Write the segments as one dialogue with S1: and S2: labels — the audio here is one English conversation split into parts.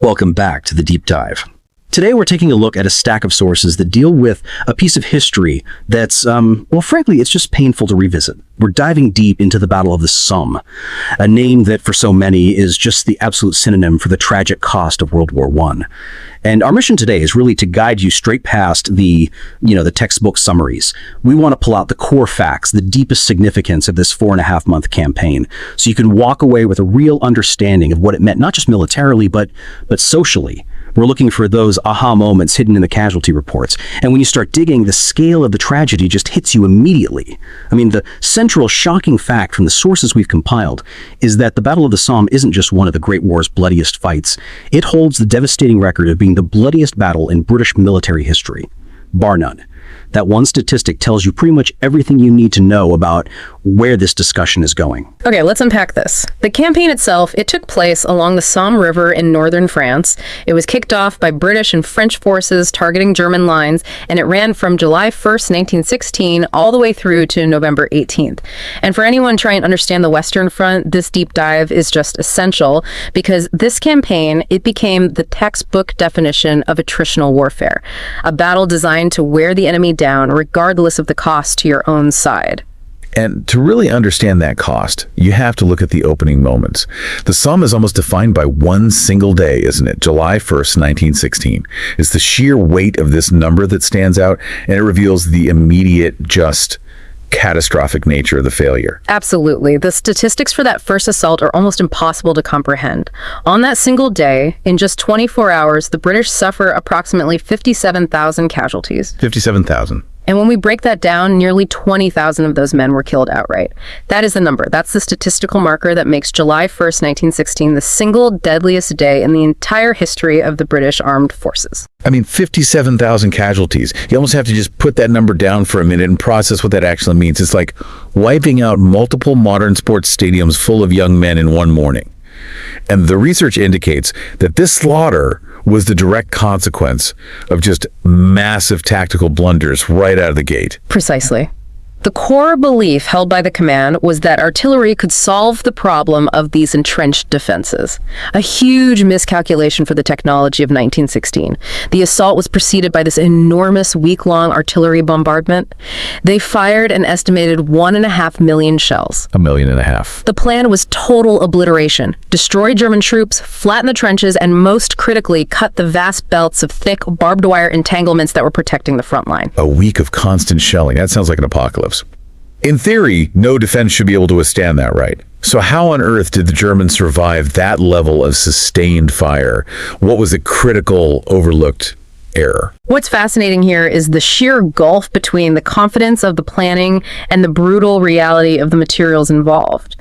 S1: Welcome back to the Deep Dive. Today we're taking a look at a stack of sources that deal with a piece of history that's, well, frankly, it's just painful to revisit. We're diving deep into the Battle of the Somme, a name that for so many is just the absolute synonym for the tragic cost of World War I. And our mission today is really to guide you straight past the textbook summaries. We want to pull out the core facts, the deepest significance of this 4.5-month campaign, so you can walk away with a real understanding of what it meant, not just militarily, but socially. We're looking for those aha moments hidden in the casualty reports. And when you start digging, the scale of the tragedy just hits you immediately. I mean, the central shocking fact from the sources we've compiled is that the Battle of the Somme isn't just one of the Great War's bloodiest fights. It holds the devastating record of being the bloodiest battle in British military history, bar none. That one statistic tells you pretty much everything you need to know about where this discussion is going.
S2: Okay, let's unpack this. The campaign itself, it took place along the Somme River in northern France. It was kicked off by British and French forces targeting German lines, and it ran from July 1st, 1916, all the way through to November 18th. And for anyone trying to understand the Western Front, this deep dive is just essential, because this campaign, it became the textbook definition of attritional warfare, a battle designed to wear the enemy down, regardless of the cost to your own side.
S3: And to really understand that cost, you have to look at the opening moments. The Somme is almost defined by one single day, isn't it? July 1st, 1916. It's the sheer weight of this number that stands out, and it reveals the immediate, just catastrophic nature of the failure.
S2: Absolutely. The statistics for that first assault are almost impossible to comprehend. On that single day, in just 24 hours, the British suffer approximately 57,000 casualties.
S3: 57,000.
S2: And when we break that down, nearly 20,000 of those men were killed outright. That is the number. That's the statistical marker that makes July 1st, 1916 the single deadliest day in the entire history of the British armed forces.
S3: I mean, 57,000 casualties. You almost have to just put that number down for a minute and process what that actually means. It's like wiping out multiple modern sports stadiums full of young men in one morning. And the research indicates that this slaughter was the direct consequence of just massive tactical blunders right out of the gate.
S2: Precisely. The core belief held by the command was that artillery could solve the problem of these entrenched defenses. A huge miscalculation for the technology of 1916. The assault was preceded by this enormous week-long artillery bombardment. They fired an estimated 1.5 million shells.
S3: 1.5 million.
S2: The plan was total obliteration. Destroy German troops, flatten the trenches, and most critically, cut the vast belts of thick barbed wire entanglements that were protecting the front line.
S3: A week of constant shelling. That sounds like an apocalypse. In theory, no defense should be able to withstand that, right? So how on earth did the Germans survive that level of sustained fire? What was the critical, overlooked error?
S2: What's fascinating here is the sheer gulf between the confidence of the planning and the brutal reality of the materials involved.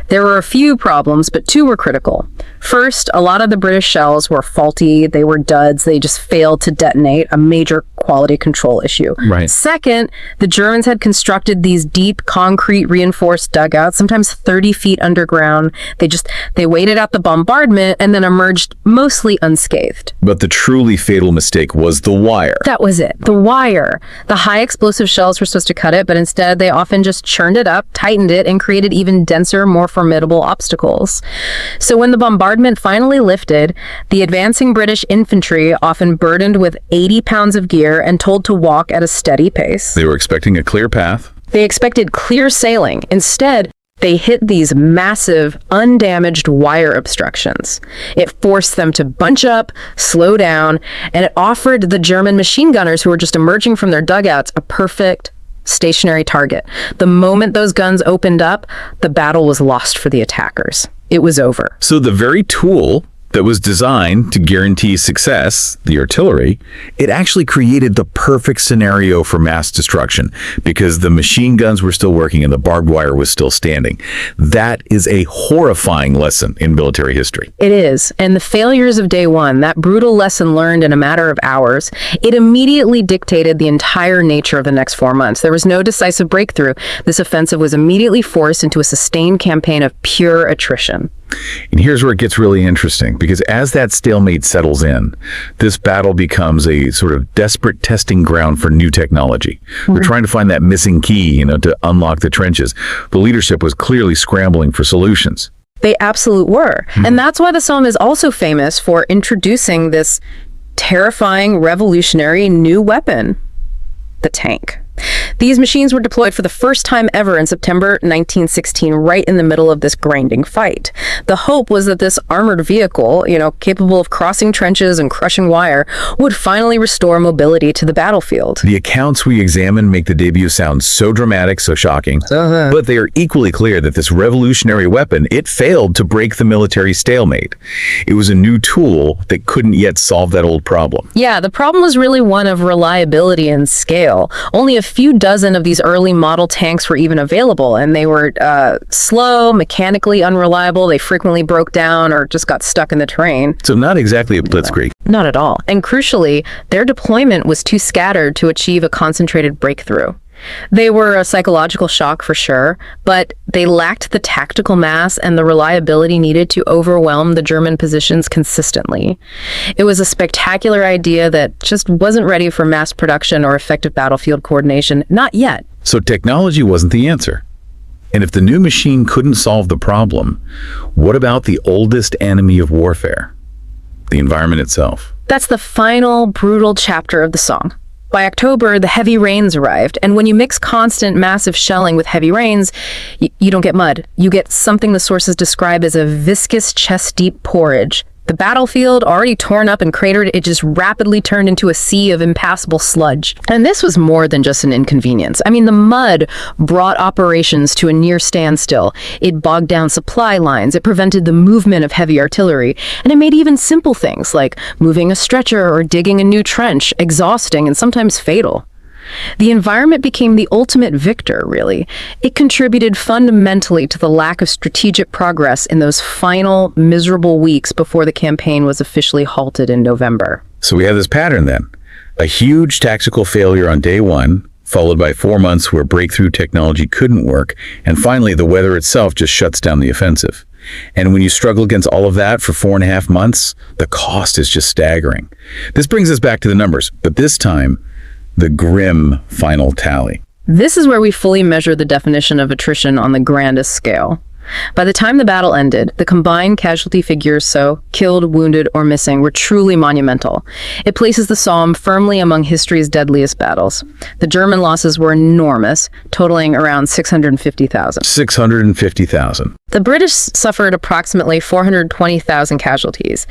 S2: There were a few problems, but two were critical. First, a lot of the British shells were faulty, they were duds, they just failed to detonate, a major quality control issue.
S3: Right.
S2: Second, the Germans had constructed these deep concrete reinforced dugouts, sometimes 30 feet underground. They waited out the bombardment and then emerged mostly unscathed.
S3: But the truly fatal mistake was the wire.
S2: That was it, the wire. The high explosive shells were supposed to cut it, but instead they often just churned it up, tightened it, and created even denser, more formidable obstacles. So when the bombardment finally lifted, the advancing British infantry, often burdened with 80 pounds of gear and told to walk at a steady pace.
S3: They were expecting a clear path.
S2: They expected clear sailing. Instead, they hit these massive, undamaged wire obstructions. It forced them to bunch up, slow down, and it offered the German machine gunners who were just emerging from their dugouts a perfect stationary target. The moment those guns opened up, the battle was lost for the attackers. It was over.
S3: So the very tool that was designed to guarantee success, the artillery, it actually created the perfect scenario for mass destruction because the machine guns were still working and the barbed wire was still standing. That is a horrifying lesson in military history.
S2: It is. And the failures of day one, that brutal lesson learned in a matter of hours, it immediately dictated the entire nature of the next 4 months. There was no decisive breakthrough. This offensive was immediately forced into a sustained campaign of pure attrition.
S3: And here's where it gets really interesting, because as that stalemate settles in, this battle becomes a sort of desperate testing ground for new technology. They're trying to find that missing key, to unlock the trenches. The leadership was clearly scrambling for solutions.
S2: They absolutely were. And that's why the Somme is also famous for introducing this terrifying, revolutionary new weapon, the tank. These machines were deployed for the first time ever in September 1916, right in the middle of this grinding fight. The hope was that this armored vehicle, capable of crossing trenches and crushing wire, would finally restore mobility to the battlefield.
S3: The accounts we examined make the debut sound so dramatic, so shocking, but they are equally clear that this revolutionary weapon, it failed to break the military stalemate. It was a new tool that couldn't yet solve that old problem.
S2: Yeah, the problem was really one of reliability and scale. Only a few dozen of these early model tanks were even available, and they were slow, mechanically unreliable. They frequently broke down or just got stuck in the terrain.
S3: So not exactly a blitzkrieg.
S2: Not at all. And crucially, their deployment was too scattered to achieve a concentrated breakthrough. They were a psychological shock for sure, but they lacked the tactical mass and the reliability needed to overwhelm the German positions consistently. It was a spectacular idea that just wasn't ready for mass production or effective battlefield coordination, not yet.
S3: So technology wasn't the answer. And if the new machine couldn't solve the problem, what about the oldest enemy of warfare? The environment itself.
S2: That's the final, brutal chapter of the song. By October, the heavy rains arrived, and when you mix constant, massive shelling with heavy rains, you don't get mud. You get something the sources describe as a viscous, chest-deep porridge. The battlefield, already torn up and cratered, it just rapidly turned into a sea of impassable sludge. And this was more than just an inconvenience. I mean, the mud brought operations to a near standstill. It bogged down supply lines, it prevented the movement of heavy artillery, and it made even simple things like moving a stretcher or digging a new trench exhausting and sometimes fatal. The environment became the ultimate victor, really. It contributed fundamentally to the lack of strategic progress in those final, miserable weeks before the campaign was officially halted in November.
S3: So we have this pattern then. A huge tactical failure on day one, followed by 4 months where breakthrough technology couldn't work, and finally the weather itself just shuts down the offensive. And when you struggle against all of that for 4.5 months, the cost is just staggering. This brings us back to the numbers, but this time, the grim final tally.
S2: This is where we fully measure the definition of attrition on the grandest scale. By the time the battle ended, the combined casualty figures, so killed, wounded, or missing, were truly monumental. It places the Somme firmly among history's deadliest battles. The German losses were enormous, totaling around 650,000.
S3: 650,000.
S2: The British suffered approximately 420,000 casualties,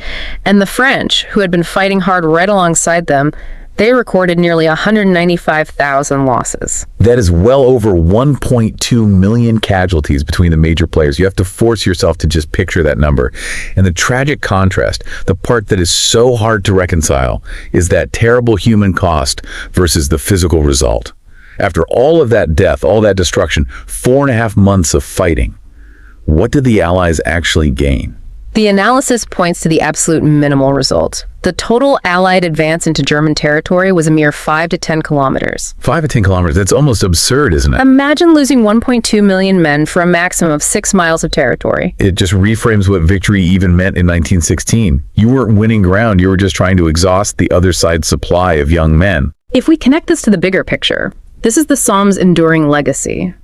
S2: and the French, who had been fighting hard right alongside them, they recorded nearly 195,000 losses.
S3: That is well over 1.2 million casualties between the major players. You have to force yourself to just picture that number. And the tragic contrast, the part that is so hard to reconcile, is that terrible human cost versus the physical result. After all of that death, all that destruction, 4.5 months of fighting, what did the Allies actually gain?
S2: The analysis points to the absolute minimal result. The total Allied advance into German territory was a mere 5 to 10 kilometers.
S3: 5 to 10 kilometers, that's almost absurd, isn't it?
S2: Imagine losing 1.2 million men for a maximum of 6 miles of territory.
S3: It just reframes what victory even meant in 1916. You weren't winning ground, you were just trying to exhaust the other side's supply of young men.
S2: If we connect this to the bigger picture, this is the Somme's enduring legacy.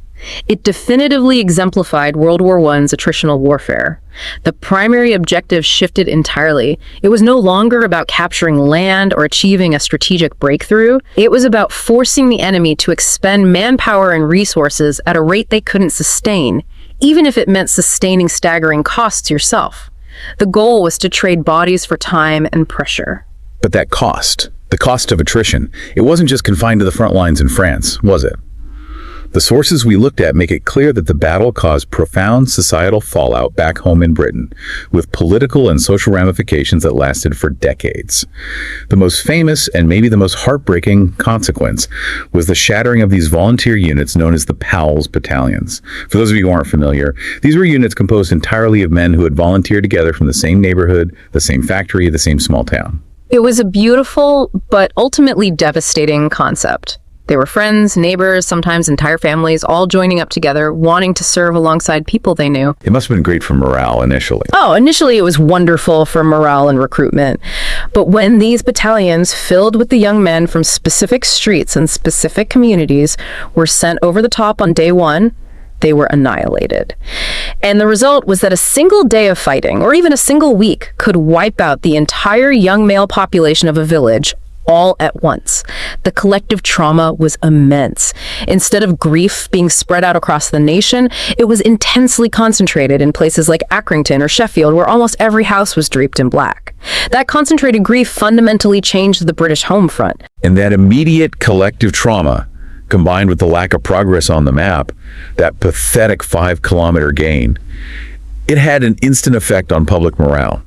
S2: It definitively exemplified World War I's attritional warfare. The primary objective shifted entirely. It was no longer about capturing land or achieving a strategic breakthrough. It was about forcing the enemy to expend manpower and resources at a rate they couldn't sustain, even if it meant sustaining staggering costs yourself. The goal was to trade bodies for time and pressure.
S3: But that cost, the cost of attrition, it wasn't just confined to the front lines in France, was it? The sources we looked at make it clear that the battle caused profound societal fallout back home in Britain, with political and social ramifications that lasted for decades. The most famous and maybe the most heartbreaking consequence was the shattering of these volunteer units known as the Powell's battalions. For those of you who aren't familiar, these were units composed entirely of men who had volunteered together from the same neighborhood, the same factory, the same small town.
S2: It was a beautiful but ultimately devastating concept. They were friends, neighbors, sometimes entire families, all joining up together, wanting to serve alongside people they knew.
S3: It must have been great for morale initially.
S2: Oh, initially it was wonderful for morale and recruitment. But when these battalions, filled with the young men from specific streets and specific communities, were sent over the top on day one, they were annihilated. And the result was that a single day of fighting, or even a single week, could wipe out the entire young male population of a village all at once. The collective trauma was immense. Instead of grief being spread out across the nation, it was intensely concentrated in places like Accrington or Sheffield, where almost every house was draped in black. That concentrated grief fundamentally changed the British home front.
S3: And that immediate collective trauma, combined with the lack of progress on the map, that pathetic 5-kilometer gain, it had an instant effect on public morale.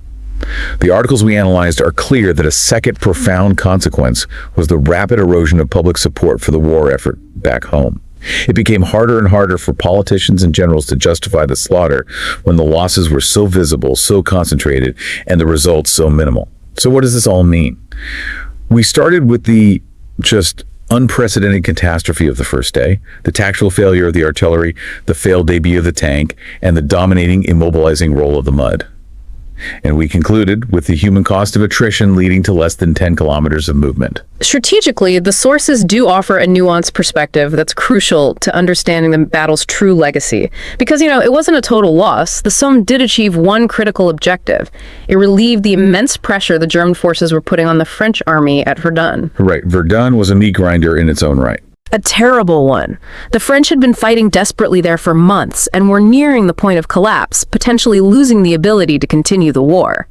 S3: The articles we analyzed are clear that a second profound consequence was the rapid erosion of public support for the war effort back home. It became harder and harder for politicians and generals to justify the slaughter when the losses were so visible, so concentrated, and the results so minimal. So what does this all mean? We started with the just unprecedented catastrophe of the first day, the tactical failure of the artillery, the failed debut of the tank, and the dominating, immobilizing role of the mud. And we concluded with the human cost of attrition leading to less than 10 kilometers of movement.
S2: Strategically, the sources do offer a nuanced perspective that's crucial to understanding the battle's true legacy. Because, it wasn't a total loss. The Somme did achieve one critical objective. It relieved the immense pressure the German forces were putting on the French army at Verdun.
S3: Right. Verdun was a meat grinder in its own right.
S2: A terrible one. The French had been fighting desperately there for months and were nearing the point of collapse, potentially losing the ability to continue the war.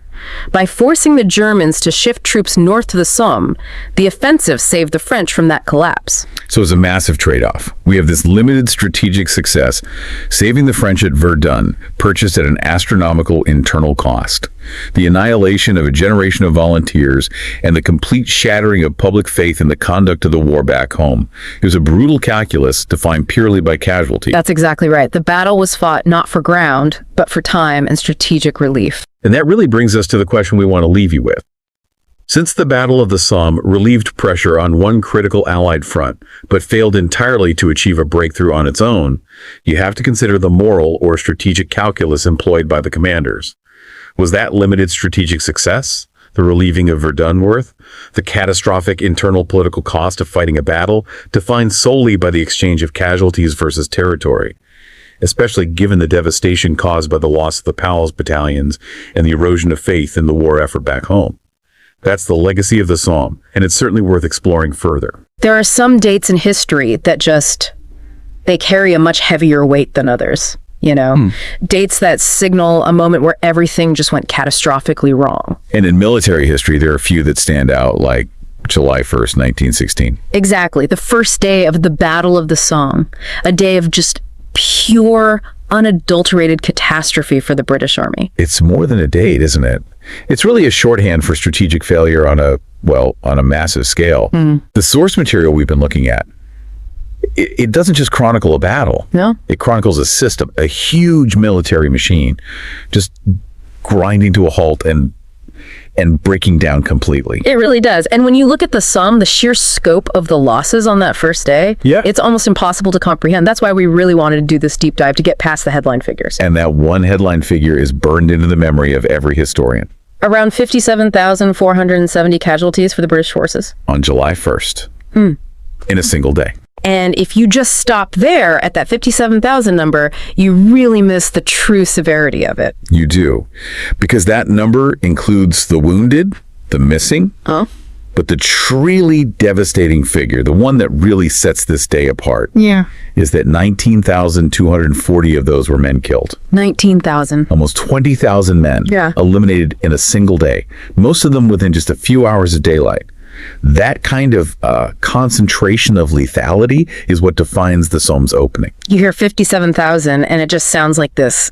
S2: By forcing the Germans to shift troops north to the Somme, the offensive saved the French from that collapse.
S3: So it's a massive trade-off. We have this limited strategic success, saving the French at Verdun, purchased at an astronomical internal cost. The annihilation of a generation of volunteers and the complete shattering of public faith in the conduct of the war back home. It was a brutal calculus defined purely by casualty.
S2: That's exactly right. The battle was fought not for ground, but for time and strategic relief.
S3: And that really brings us to the question we want to leave you with. Since the Battle of the Somme relieved pressure on one critical Allied front, but failed entirely to achieve a breakthrough on its own, you have to consider the moral or strategic calculus employed by the commanders. Was that limited strategic success, the relieving of Verdun worth, the catastrophic internal political cost of fighting a battle, defined solely by the exchange of casualties versus territory? Especially given the devastation caused by the loss of the Powell's battalions and the erosion of faith in the war effort back home. That's the legacy of the Somme, and it's certainly worth exploring further.
S2: There are some dates in history that they carry a much heavier weight than others, Dates that signal a moment where everything just went catastrophically wrong.
S3: And in military history, there are a few that stand out, like July 1st, 1916.
S2: Exactly, the first day of the Battle of the Somme, a day of just pure, unadulterated catastrophe for the British Army.
S3: It's more than a date, isn't it? It's really a shorthand for strategic failure on a massive scale. The source material we've been looking at, it doesn't just chronicle a battle.
S2: No.
S3: It chronicles a system, a huge military machine, just grinding to a halt and breaking down completely.
S2: It really does. And when you look at the Somme, the sheer scope of the losses on that first day, it's almost impossible to comprehend. That's why we really wanted to do this deep dive, to get past the headline figures.
S3: And that one headline figure is burned into the memory of every historian.
S2: Around 57,470 casualties for the British forces.
S3: On July 1st. In a single day.
S2: And if you just stop there at that 57,000 number, you really miss the true severity of it.
S3: You do. Because that number includes the wounded, the missing, but the truly devastating figure, the one that really sets this day apart, is that 19,240 of those were men killed.
S2: 19,000.
S3: Almost 20,000 men eliminated in a single day, most of them within just a few hours of daylight. That kind of concentration of lethality is what defines the Somme's opening.
S2: You hear 57,000 and it just sounds like this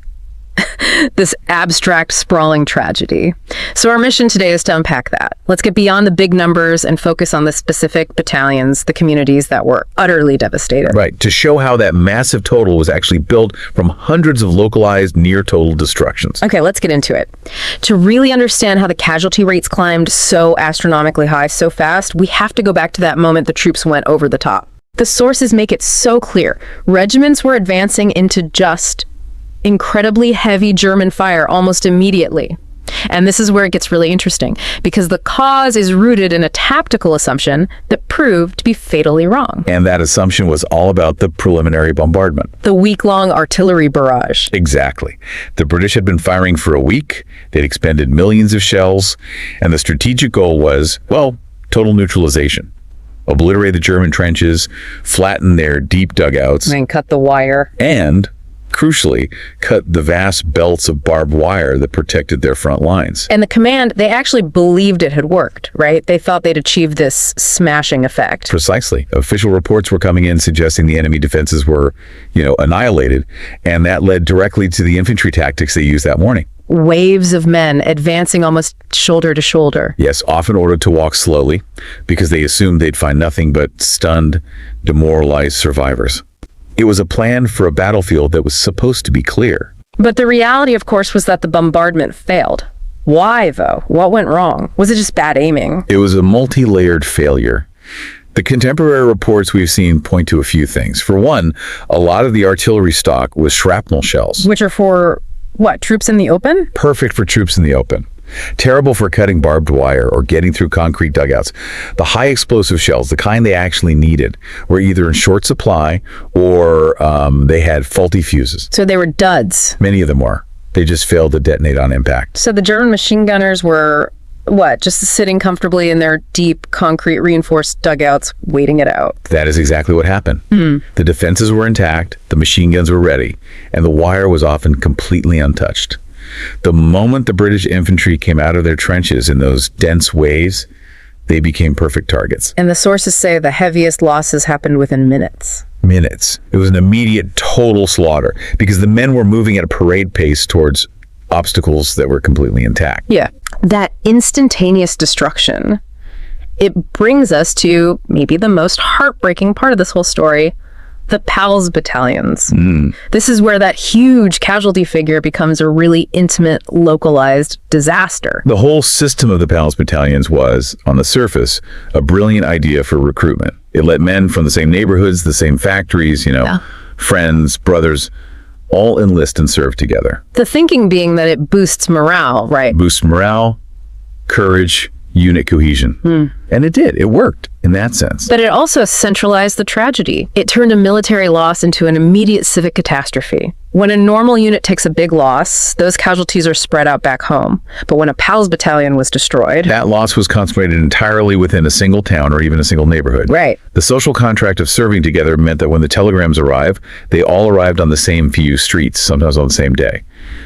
S2: abstract, sprawling tragedy. So our mission today is to unpack that. Let's get beyond the big numbers and focus on the specific battalions, the communities that were utterly devastated.
S3: Right, to show how that massive total was actually built from hundreds of localized near-total destructions.
S2: Okay, let's get into it. To really understand how the casualty rates climbed so astronomically high so fast, we have to go back to that moment the troops went over the top. The sources make it so clear. Regiments were advancing into just incredibly heavy German fire almost immediately. And this is where it gets really interesting, because the cause is rooted in a tactical assumption that proved to be fatally wrong.
S3: And that assumption was all about the preliminary bombardment.
S2: The week-long artillery barrage.
S3: Exactly. The British had been firing for a week. They'd expended millions of shells. And the strategic goal was, well, total neutralization. Obliterate the German trenches, flatten their deep dugouts,
S2: And cut the wire.
S3: and, crucially, cut the vast belts of barbed wire that protected their front lines.
S2: And the command, they actually believed it had worked, right? They thought they'd achieved this smashing effect.
S3: Precisely. Official reports were coming in suggesting the enemy defenses were, annihilated, and that led directly to the infantry tactics they used that morning.
S2: Waves of men advancing almost shoulder to shoulder.
S3: Yes, often ordered to walk slowly because they assumed they'd find nothing but stunned, demoralized survivors. It was a plan for a battlefield that was supposed to be clear.
S2: But the reality, of course, was that the bombardment failed. Why, though? What went wrong? Was it just bad aiming?
S3: It was a multi-layered failure. The contemporary reports we've seen point to a few things. For one, a lot of the artillery stock was shrapnel shells.
S2: Which are for, what, troops in the open?
S3: Perfect for troops in the open. Terrible for cutting barbed wire or getting through concrete dugouts. The high explosive shells, the kind they actually needed, were either in short supply or they had faulty fuses.
S2: So they were duds.
S3: Many of them were. They just failed to detonate on impact.
S2: So the German machine gunners were, what, just sitting comfortably in their deep, concrete reinforced dugouts, waiting it out.
S3: That is exactly what happened. The defenses were intact, the machine guns were ready, and the wire was often completely untouched. The moment the British infantry came out of their trenches in those dense waves, they became perfect targets.
S2: And the sources say the heaviest losses happened within minutes.
S3: Minutes. It was an immediate, total slaughter because the men were moving at a parade pace towards obstacles that were completely intact.
S2: Yeah. That instantaneous destruction, it brings us to maybe the most heartbreaking part of this whole story, the PALS battalions. This is where that huge casualty figure becomes a really intimate, localized disaster.
S3: The whole system of the PALS battalions was, on the surface, a brilliant idea for recruitment. It let men from the same neighborhoods, the same factories, friends, brothers, all enlist and serve together.
S2: The thinking being that it boosts morale, right?
S3: Boosts morale, courage, unit cohesion. And it did. It worked in that sense.
S2: But it also centralized the tragedy. It turned a military loss into an immediate civic catastrophe. When a normal unit takes a big loss, those casualties are spread out back home. But when a PALS battalion was destroyed...
S3: that loss was concentrated entirely within a single town or even a single neighborhood.
S2: Right.
S3: The social contract of serving together meant that when the telegrams arrived, they all arrived on the same few streets, sometimes on the same day.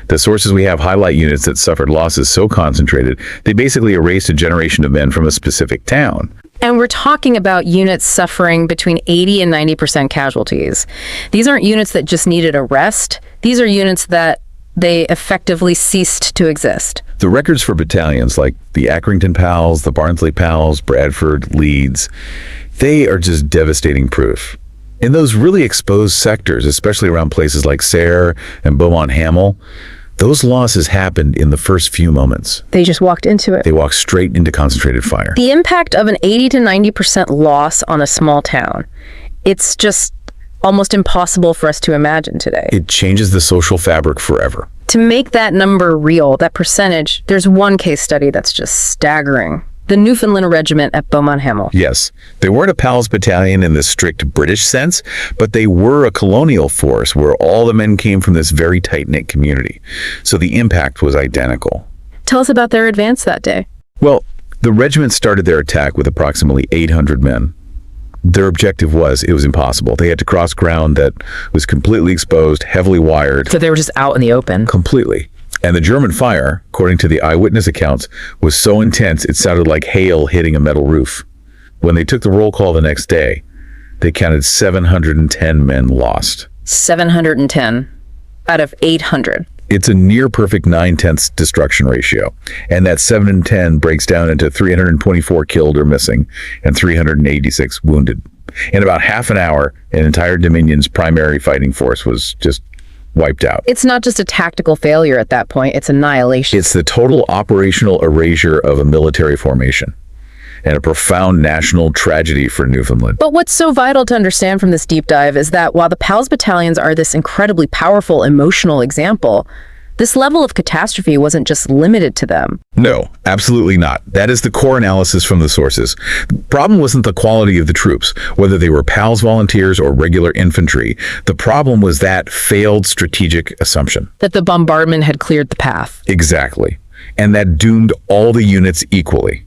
S3: The sources we have highlight units that suffered losses so concentrated, they basically erased a generation of men from a specific town.
S2: And we're talking about units suffering between 80 and 90% casualties. These aren't units that just needed a rest. These are units that they effectively ceased to exist.
S3: The records for battalions like the Accrington PALs, the Barnsley PALs, Bradford, Leeds, they are just devastating proof. In those really exposed sectors, especially around places like Serre and Beaumont-Hamel, those losses happened in the first few moments.
S2: They just walked into it.
S3: They walked straight into concentrated fire.
S2: The impact of an 80 to 90% loss on a small town, it's just almost impossible for us to imagine today.
S3: It changes the social fabric forever.
S2: To make that number real, that percentage, there's one case study that's just staggering. The Newfoundland Regiment at Beaumont-Hamel.
S3: Yes, they weren't a PALS battalion in the strict British sense, but they were a colonial force where all the men came from this very tight-knit community. So the impact was identical.
S2: Tell us about their advance that day.
S3: Well, the regiment started their attack with approximately 800 men. Their objective was, it was impossible. They had to cross ground that was completely exposed, heavily wired.
S2: So they were just out in the open.
S3: Completely. And the German fire, according to the eyewitness accounts, was so intense it sounded like hail hitting a metal roof. When they took the roll call the next day, they counted 710 men lost.
S2: 710 out of 800.
S3: It's a near-perfect 9/10 destruction ratio, and that 7 and 10 breaks down into 324 killed or missing and 386 wounded. In about half an hour, an entire Dominion's primary fighting force was just wiped out.
S2: It's not just a tactical failure at that point, it's annihilation.
S3: It's the total operational erasure of a military formation and a profound national tragedy for Newfoundland.
S2: But what's so vital to understand from this deep dive is that while the PALS battalions are this incredibly powerful emotional example, This level of catastrophe wasn't just limited to them.
S3: No, absolutely not. That is the core analysis from the sources. The problem wasn't the quality of the troops, whether they were PALS volunteers or regular infantry. The problem was that failed strategic assumption.
S2: That the bombardment had cleared the path.
S3: Exactly. And that doomed all the units equally.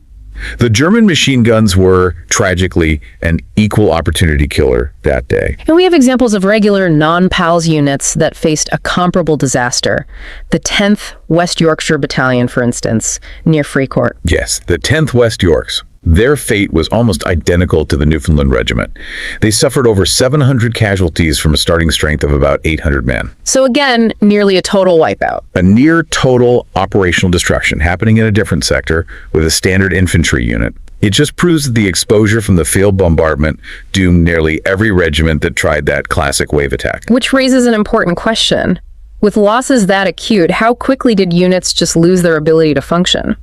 S3: The German machine guns were, tragically, an equal opportunity killer that day.
S2: And we have examples of regular non-PALS units that faced a comparable disaster. The 10th West Yorkshire Battalion, for instance, near Fricourt.
S3: Yes, the 10th West Yorks. Their fate was almost identical to the Newfoundland Regiment. They suffered over 700 casualties from a starting strength of about 800 men.
S2: So again, nearly a total wipeout.
S3: A near total operational destruction happening in a different sector with a standard infantry unit. It just proves that the exposure from the failed bombardment doomed nearly every regiment that tried that classic wave attack.
S2: Which raises an important question. With losses that acute, how quickly did units just lose their ability to function?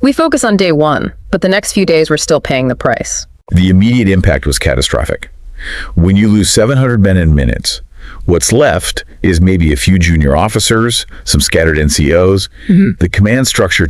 S2: We focus on day one, but the next few days we're still paying the price.
S3: The immediate impact was catastrophic. When you lose 700 men in minutes, what's left is maybe a few junior officers, some scattered NCOs. The command structure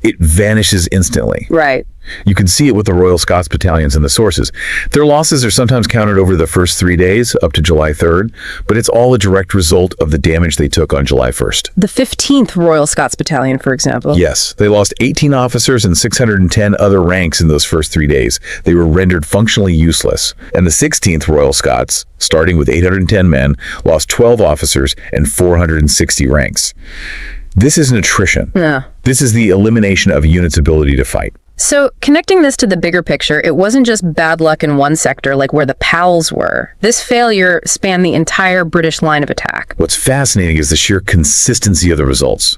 S3: it vanishes instantly.
S2: Right.
S3: You can see it with the Royal Scots battalions in the sources. Their losses are sometimes counted over the first 3 days, up to July 3rd, but it's all a direct result of the damage they took on July 1st.
S2: The 15th Royal Scots Battalion, for example.
S3: Yes, they lost 18 officers and 610 other ranks in those first 3 days. They were rendered functionally useless. And the 16th Royal Scots, starting with 810 men, lost 12 officers and 460 ranks. This isn't attrition.
S2: No.
S3: This is the elimination of a unit's ability to fight.
S2: So, connecting this to the bigger picture, it wasn't just bad luck in one sector like where the PALs were. This failure spanned the entire British line of attack.
S3: What's fascinating is the sheer consistency of the results.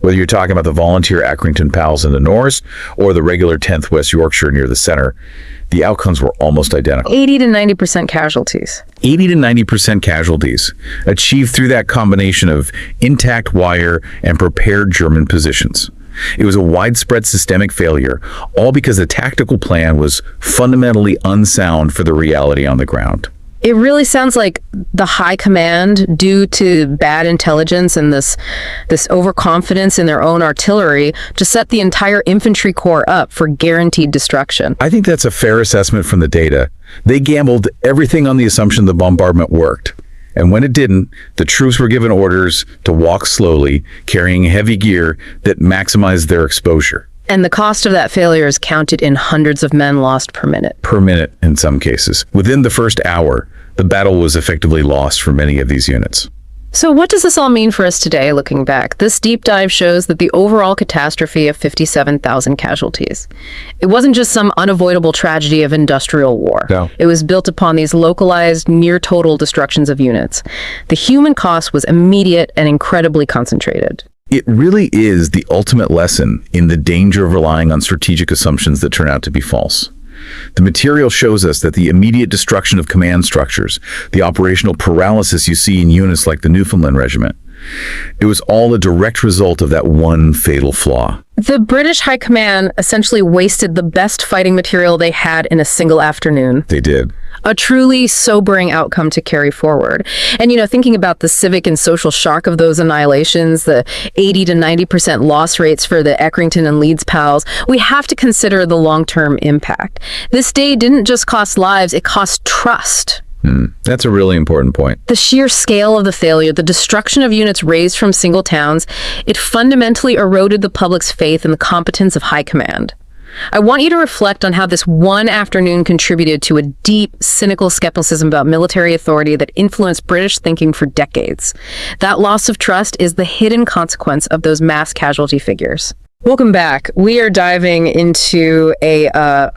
S3: Whether you're talking about the volunteer Accrington PALs in the north or the regular 10th West Yorkshire near the center, the outcomes were almost identical.
S2: 80 to 90% casualties.
S3: 80 to 90% casualties, achieved through that combination of intact wire and prepared German positions. It was a widespread systemic failure, all because the tactical plan was fundamentally unsound for the reality on the ground.
S2: It really sounds like the high command, due to bad intelligence and this overconfidence in their own artillery, just set the entire infantry corps up for guaranteed destruction.
S3: I think that's a fair assessment from the data. They gambled everything on the assumption the bombardment worked. And when it didn't, the troops were given orders to walk slowly, carrying heavy gear that maximized their exposure.
S2: And the cost of that failure is counted in hundreds of men lost per minute.
S3: Per minute, in some cases. Within the first hour, the battle was effectively lost for many of these units.
S2: So what does this all mean for us today, looking back? This deep dive shows that the overall catastrophe of 57,000 casualties. It wasn't just some unavoidable tragedy of industrial war.
S3: No.
S2: It was built upon these localized, near-total destructions of units. The human cost was immediate and incredibly concentrated.
S3: It really is the ultimate lesson in the danger of relying on strategic assumptions that turn out to be false. The material shows us that the immediate destruction of command structures, the operational paralysis you see in units like the Newfoundland Regiment, it was all a direct result of that one fatal flaw.
S2: The British High Command essentially wasted the best fighting material they had in a single afternoon.
S3: They did.
S2: A truly sobering outcome to carry forward. And, thinking about the civic and social shock of those annihilations, the 80 to 90% loss rates for the Accrington and Leeds PALs, we have to consider the long-term impact. This day didn't just cost lives, it cost trust.
S3: That's a really important point.
S2: The sheer scale of the failure, the destruction of units raised from single towns, it fundamentally eroded the public's faith in the competence of high command. I want you to reflect on how this one afternoon contributed to a deep, cynical skepticism about military authority that influenced British thinking for decades. That loss of trust is the hidden consequence of those mass casualty figures. Welcome back. We are diving into a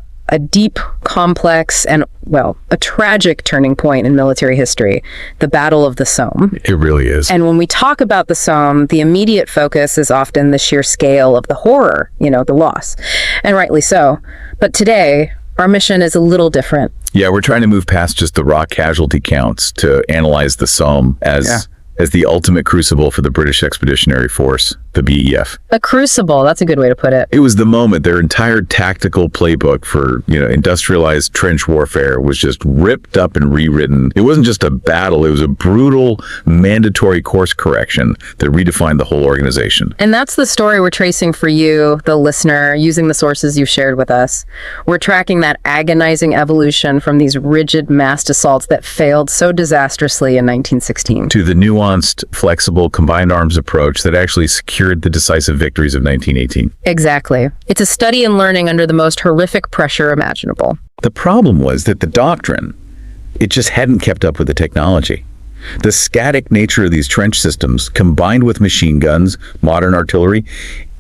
S2: deep, complex, and, a tragic turning point in military history, the Battle of the Somme.
S3: It really is.
S2: And when we talk about the Somme, the immediate focus is often the sheer scale of the horror, the loss. And rightly so. But today, our mission is a little different.
S3: Yeah, we're trying to move past just the raw casualty counts to analyze the Somme as as the ultimate crucible for the British Expeditionary Force, the BEF.
S2: A crucible, that's a good way to put it.
S3: It was the moment their entire tactical playbook for, industrialized trench warfare was just ripped up and rewritten. It wasn't just a battle, it was a brutal, mandatory course correction that redefined the whole organization.
S2: And that's the story we're tracing for you, the listener, using the sources you've shared with us. We're tracking that agonizing evolution from these rigid massed assaults that failed so disastrously in 1916.
S3: To the nuanced, flexible, combined arms approach that actually secured the decisive victories of 1918.
S2: Exactly. It's a study in learning under the most horrific pressure imaginable.
S3: The problem was that the doctrine, it just hadn't kept up with the technology. The static nature of these trench systems, combined with machine guns, modern artillery,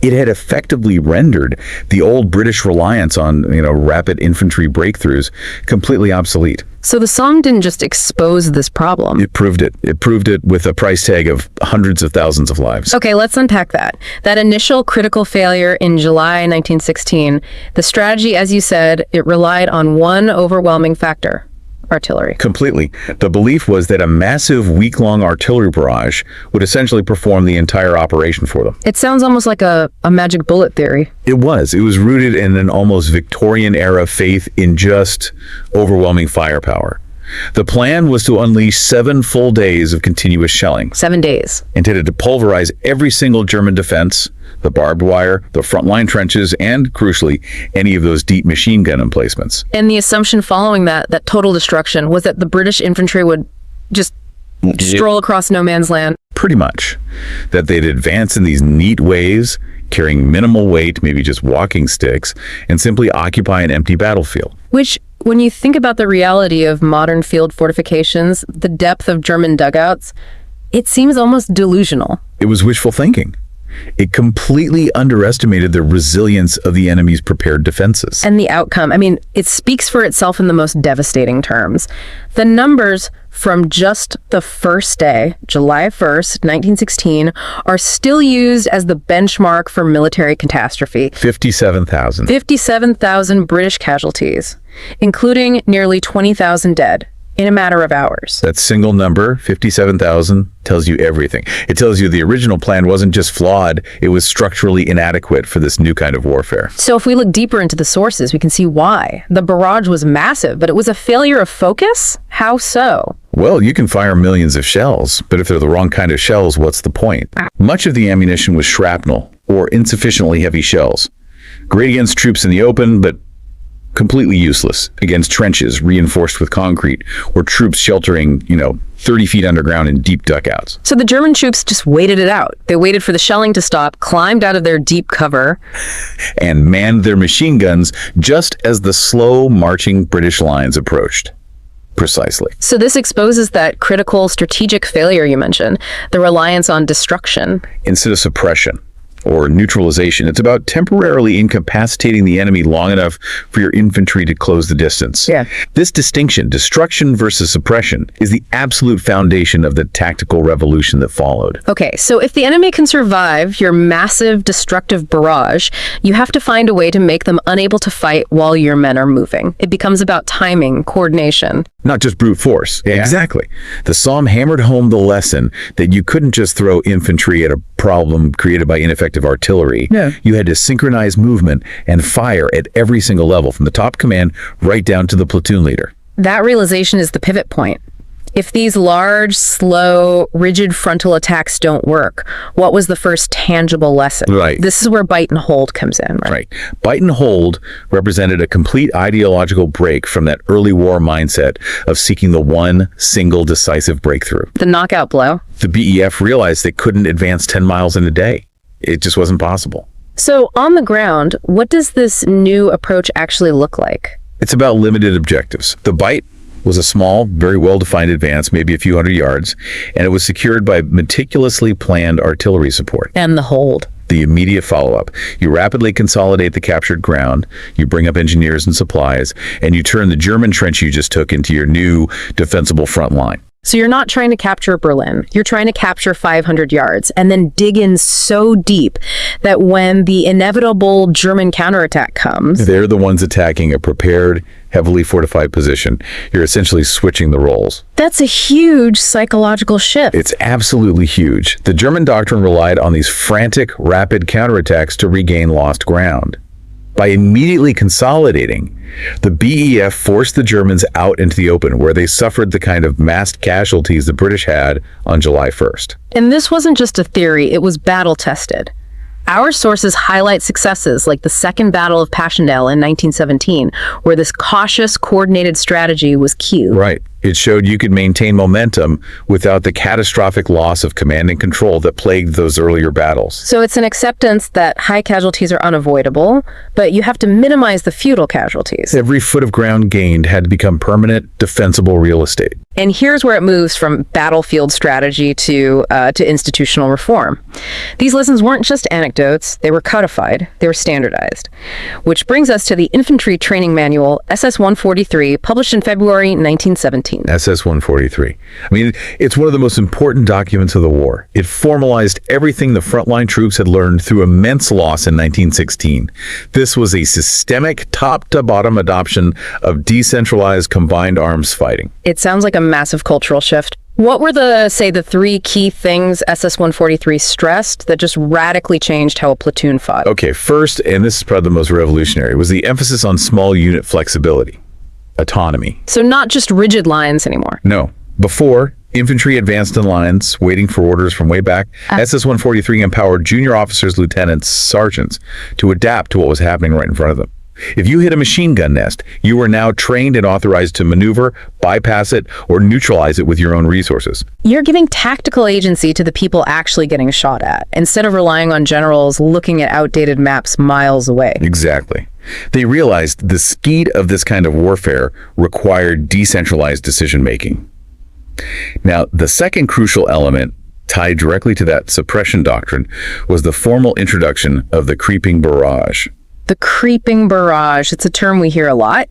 S3: it had effectively rendered the old British reliance on, rapid infantry breakthroughs completely obsolete.
S2: So the Somme didn't just expose this problem.
S3: It proved it. It proved it with a price tag of hundreds of thousands of lives.
S2: Okay, let's unpack that. That initial critical failure in July 1916, the strategy, as you said, it relied on one overwhelming factor: artillery.
S3: Completely. The belief was that a massive week-long artillery barrage would essentially perform the entire operation for them.
S2: It sounds almost like a magic bullet theory.
S3: It was rooted in an almost Victorian-era faith in just overwhelming firepower. The plan was to unleash 7 full days of continuous shelling.
S2: 7 days.
S3: Intended to pulverize every single German defense, the barbed wire, the frontline trenches, and, crucially, any of those deep machine gun emplacements.
S2: And the assumption following that total destruction, was that the British infantry would just stroll across no man's land.
S3: Pretty much. That they'd advance in these neat waves, carrying minimal weight, maybe just walking sticks, and simply occupy an empty battlefield.
S2: Which, when you think about the reality of modern field fortifications, the depth of German dugouts, it seems almost delusional.
S3: It was wishful thinking. It completely underestimated the resilience of the enemy's prepared defenses.
S2: And the outcome, it speaks for itself in the most devastating terms. The numbers from just the first day, July 1st, 1916, are still used as the benchmark for military catastrophe.
S3: 57,000.
S2: 57,000 British casualties, including nearly 20,000 dead in a matter of hours.
S3: That single number, 57,000, tells you everything. It tells you the original plan wasn't just flawed, it was structurally inadequate for this new kind of warfare.
S2: So if we look deeper into the sources, we can see why. The barrage was massive, but it was a failure of focus? How so?
S3: Well, you can fire millions of shells, but if they're the wrong kind of shells, what's the point? Much of the ammunition was shrapnel, or insufficiently heavy shells. Great against troops in the open, but completely useless against trenches reinforced with concrete or troops sheltering, 30 feet underground in deep dugouts.
S2: So the German troops just waited it out. They waited for the shelling to stop, climbed out of their deep cover,
S3: and manned their machine guns just as the slow marching British lines approached. Precisely.
S2: So this exposes that critical strategic failure you mentioned, the reliance on destruction.
S3: Instead of suppression or neutralization, it's about temporarily incapacitating the enemy long enough for your infantry to close the distance.
S2: Yeah.
S3: This distinction, destruction versus suppression, is the absolute foundation of the tactical revolution that followed.
S2: Okay, so if the enemy can survive your massive destructive barrage, you have to find a way to make them unable to fight while your men are moving. It becomes about timing, coordination.
S3: Not just brute force.
S2: Yeah.
S3: Exactly. The Somme hammered home the lesson that you couldn't just throw infantry at a problem created by ineffective artillery.
S2: Yeah.
S3: You had to synchronize movement and fire at every single level, from the top command right down to the platoon leader.
S2: That realization is the pivot point. If these large, slow, rigid frontal attacks don't work, what was the first tangible lesson?
S3: Right.
S2: This is where bite and hold comes in, right?
S3: Right. Bite and hold represented a complete ideological break from that early war mindset of seeking the one single decisive breakthrough.
S2: The knockout blow.
S3: The BEF realized they couldn't advance 10 miles in a day. It just wasn't possible.
S2: So on the ground, what does this new approach actually look like?
S3: It's about limited objectives. The bite was a small, very well-defined advance, maybe a few hundred yards, and it was secured by meticulously planned artillery support.
S2: And the hold.
S3: The immediate follow-up. You rapidly consolidate the captured ground, you bring up engineers and supplies, and you turn the German trench you just took into your new defensible front line.
S2: So you're not trying to capture Berlin. You're trying to capture 500 yards and then dig in so deep that when the inevitable German counterattack comes...
S3: They're the ones attacking a prepared, heavily fortified position. You're essentially switching the roles.
S2: That's a huge psychological shift.
S3: It's absolutely huge. The German doctrine relied on these frantic, rapid counterattacks to regain lost ground. By immediately consolidating, the BEF forced the Germans out into the open, where they suffered the kind of massed casualties the British had on July 1st.
S2: And this wasn't just a theory, it was battle-tested. Our sources highlight successes like the Second Battle of Passchendaele in 1917, where this cautious, coordinated strategy was key.
S3: Right. It showed you could maintain momentum without the catastrophic loss of command and control that plagued those earlier battles.
S2: So it's an acceptance that high casualties are unavoidable, but you have to minimize the futile casualties.
S3: Every foot of ground gained had to become permanent, defensible real estate.
S2: And here's where it moves from battlefield strategy to institutional reform. These lessons weren't just anecdotes, they were codified, they were standardized. Which brings us to the Infantry Training Manual, SS-143, published in February 1917.
S3: SS-143. I mean, it's one of the most important documents of the war. It formalized everything the frontline troops had learned through immense loss in 1916. This was a systemic, top-to-bottom adoption of decentralized combined arms fighting.
S2: It sounds like a massive cultural shift. What were the three key things SS-143 stressed that just radically changed how a platoon fought?
S3: Okay, first, and this is probably the most revolutionary, was the emphasis on small unit flexibility. Autonomy.
S2: So not just rigid lines anymore.
S3: No. Before, infantry advanced in lines, waiting for orders from way back. SS-143 empowered junior officers, lieutenants, sergeants to adapt to what was happening right in front of them. If you hit a machine gun nest, you were now trained and authorized to maneuver, bypass it, or neutralize it with your own resources.
S2: You're giving tactical agency to the people actually getting shot at, instead of relying on generals looking at outdated maps miles away.
S3: Exactly. They realized the speed of this kind of warfare required decentralized decision-making. Now, the second crucial element tied directly to that suppression doctrine was the formal introduction of the creeping barrage.
S2: The creeping barrage, it's a term we hear a lot.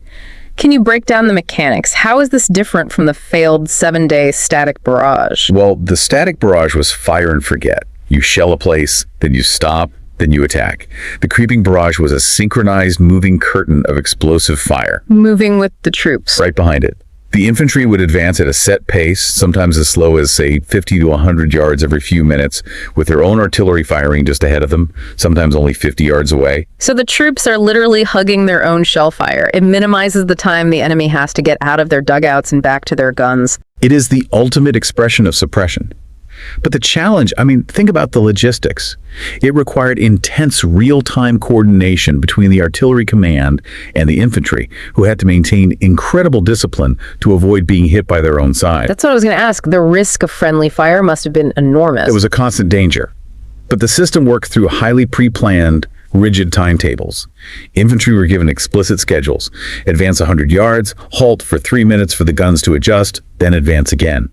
S2: Can you break down the mechanics? How is this different from the failed 7-day static barrage?
S3: Well, the static barrage was fire and forget. You shell a place, then you stop, then you attack. The creeping barrage was a synchronized moving curtain of explosive fire.
S2: Moving with the troops.
S3: Right behind it. The infantry would advance at a set pace, sometimes as slow as, say, 50 to 100 yards every few minutes, with their own artillery firing just ahead of them, sometimes only 50 yards away.
S2: So the troops are literally hugging their own shell fire. It minimizes the time the enemy has to get out of their dugouts and back to their guns.
S3: It is the ultimate expression of suppression. But the challenge, think about the logistics. It required intense real-time coordination between the artillery command and the infantry, who had to maintain incredible discipline to avoid being hit by their own side.
S2: That's what I was going to ask. The risk of friendly fire must have been enormous.
S3: It was a constant danger. But the system worked through highly pre-planned, rigid timetables. Infantry were given explicit schedules. Advance 100 yards, halt for 3 minutes for the guns to adjust, then advance again.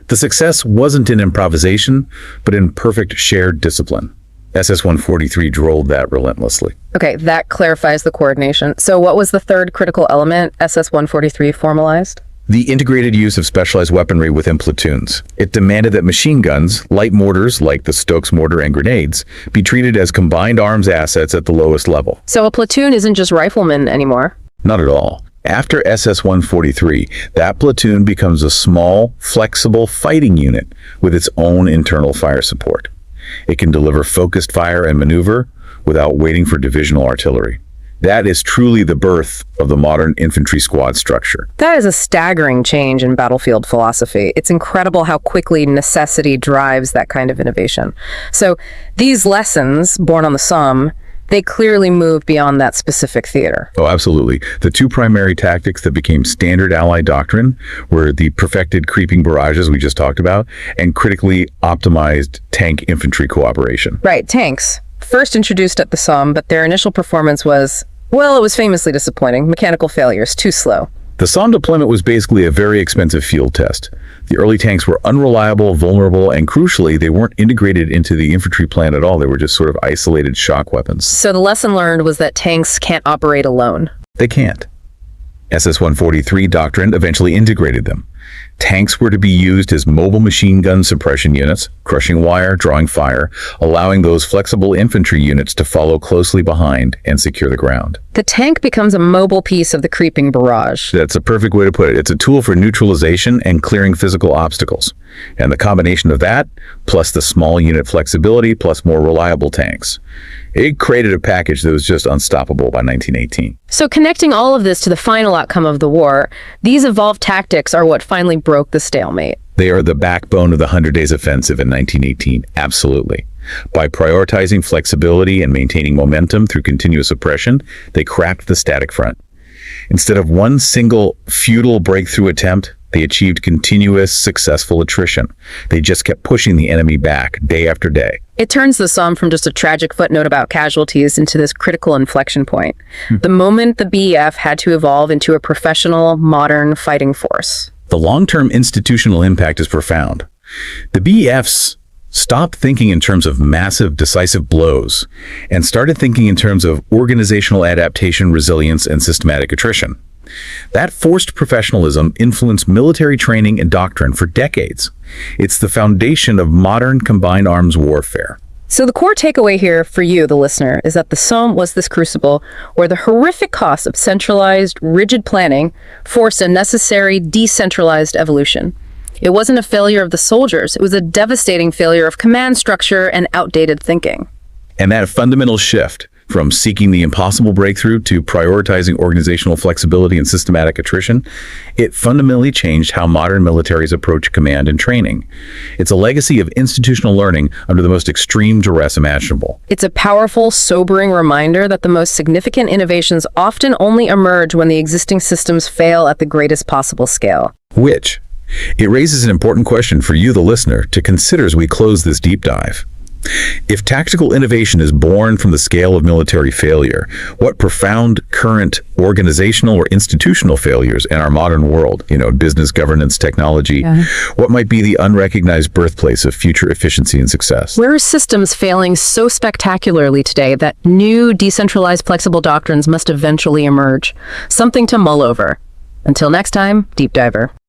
S3: The success wasn't in improvisation, but in perfect shared discipline. SS-143 drove that relentlessly.
S2: Okay, that clarifies the coordination. So what was the third critical element SS-143 formalized?
S3: The integrated use of specialized weaponry within platoons. It demanded that machine guns, light mortars like the Stokes mortar and grenades, be treated as combined arms assets at the lowest level.
S2: So a platoon isn't just riflemen anymore?
S3: Not at all. After SS-143, that platoon becomes a small, flexible fighting unit with its own internal fire support. It can deliver focused fire and maneuver without waiting for divisional artillery. That is truly the birth of the modern infantry squad structure.
S2: That is a staggering change in battlefield philosophy. It's incredible how quickly necessity drives that kind of innovation. So these lessons, born on the Somme, they clearly moved beyond that specific theater.
S3: Oh, absolutely. The two primary tactics that became standard Allied doctrine were the perfected creeping barrages we just talked about and critically optimized tank infantry cooperation.
S2: Right, tanks. First introduced at the Somme, but their initial performance was, well, it was famously disappointing. Mechanical failures, too slow.
S3: The Somme deployment was basically a very expensive field test. The early tanks were unreliable, vulnerable, and crucially, they weren't integrated into the infantry plan at all. They were just sort of isolated shock weapons.
S2: So the lesson learned was that tanks can't operate alone.
S3: They can't. SS-143 doctrine eventually integrated them. Tanks were to be used as mobile machine gun suppression units, crushing wire, drawing fire, allowing those flexible infantry units to follow closely behind and secure the ground.
S2: The tank becomes a mobile piece of the creeping barrage.
S3: That's a perfect way to put it. It's a tool for neutralization and clearing physical obstacles. And the combination of that, plus the small unit flexibility, plus more reliable tanks, it created a package that was just unstoppable by 1918.
S2: So connecting all of this to the final outcome of the war, these evolved tactics are what finally broke the stalemate.
S3: They are the backbone of the 100 Days Offensive in 1918, absolutely. By prioritizing flexibility and maintaining momentum through continuous oppression, they cracked the static front. Instead of one single futile breakthrough attempt, they achieved continuous, successful attrition. They just kept pushing the enemy back day after day.
S2: It turns the Somme from just a tragic footnote about casualties into this critical inflection point. The moment the BEF had to evolve into a professional, modern fighting force.
S3: The long-term institutional impact is profound. The BEFs stopped thinking in terms of massive, decisive blows and started thinking in terms of organizational adaptation, resilience, and systematic attrition. That forced professionalism influenced military training and doctrine for decades. It's the foundation of modern combined arms warfare.
S2: So the core takeaway here for you, the listener, is that the Somme was this crucible where the horrific costs of centralized, rigid planning forced a necessary decentralized evolution. It wasn't a failure of the soldiers. It was a devastating failure of command structure and outdated thinking.
S3: And that fundamental shift from seeking the impossible breakthrough to prioritizing organizational flexibility and systematic attrition, it fundamentally changed how modern militaries approach command and training. It's a legacy of institutional learning under the most extreme duress imaginable.
S2: It's a powerful, sobering reminder that the most significant innovations often only emerge when the existing systems fail at the greatest possible scale.
S3: Which, it raises an important question for you, the listener, to consider as we close this deep dive. If tactical innovation is born from the scale of military failure, what profound current organizational or institutional failures in our modern world, business, governance, technology, what might be the unrecognized birthplace of future efficiency and success?
S2: Where are systems failing so spectacularly today that new, decentralized, flexible doctrines must eventually emerge? Something to mull over. Until next time, Deep Diver.